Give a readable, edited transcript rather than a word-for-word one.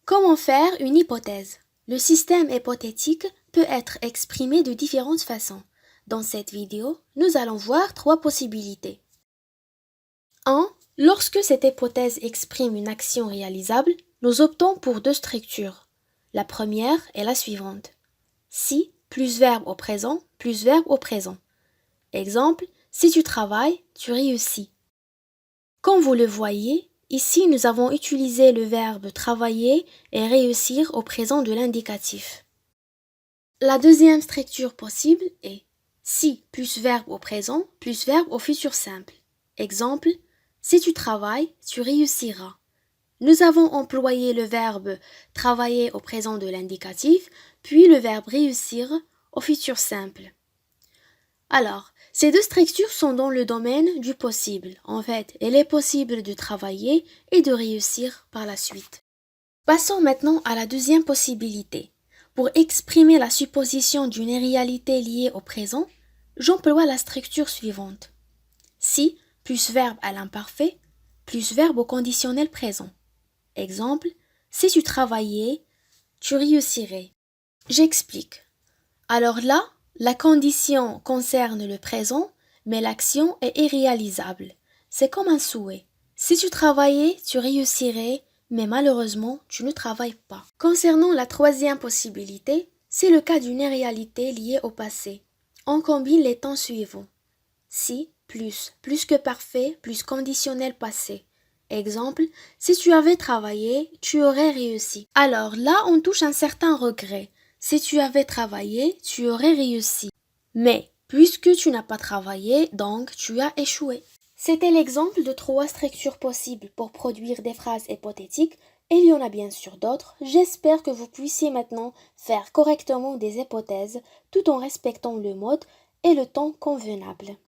Comment faire une hypothèse? Le système hypothétique peut être exprimé de différentes façons. Dans cette vidéo, nous allons voir trois possibilités. 1. Lorsque cette hypothèse exprime une action réalisable, nous optons pour deux structures. La première est la suivante. Si plus verbe au présent plus verbe au présent. Exemple, si tu travailles, tu réussis. Comme vous le voyez, ici nous avons utilisé le verbe travailler et réussir au présent de l'indicatif. La deuxième structure possible est si plus verbe au présent plus verbe au futur simple. Exemple, si tu travailles, tu réussiras. Nous avons employé le verbe travailler au présent de l'indicatif, puis le verbe réussir au futur simple. Alors, ces deux structures sont dans le domaine du possible. En fait, il est possible de travailler et de réussir par la suite. Passons maintenant à la deuxième possibilité. Pour exprimer la supposition d'une réalité liée au présent, j'emploie la structure suivante. Si plus verbe à l'imparfait plus verbe au conditionnel présent. Exemple, si tu travaillais, tu réussirais. J'explique. Alors là, la condition concerne le présent, mais l'action est irréalisable. C'est comme un souhait. Si tu travaillais, tu réussirais, mais malheureusement, tu ne travailles pas. Concernant la troisième possibilité, c'est le cas d'une irréalité liée au passé. On combine les temps suivants. Si plus que parfait, plus conditionnel passé. Exemple, si tu avais travaillé, tu aurais réussi. Alors là, on touche un certain regret. Si tu avais travaillé, tu aurais réussi. Mais, puisque tu n'as pas travaillé, donc tu as échoué. C'était l'exemple de trois structures possibles pour produire des phrases hypothétiques, et il y en a bien sûr d'autres. J'espère que vous puissiez maintenant faire correctement des hypothèses tout en respectant le mode et le temps convenable.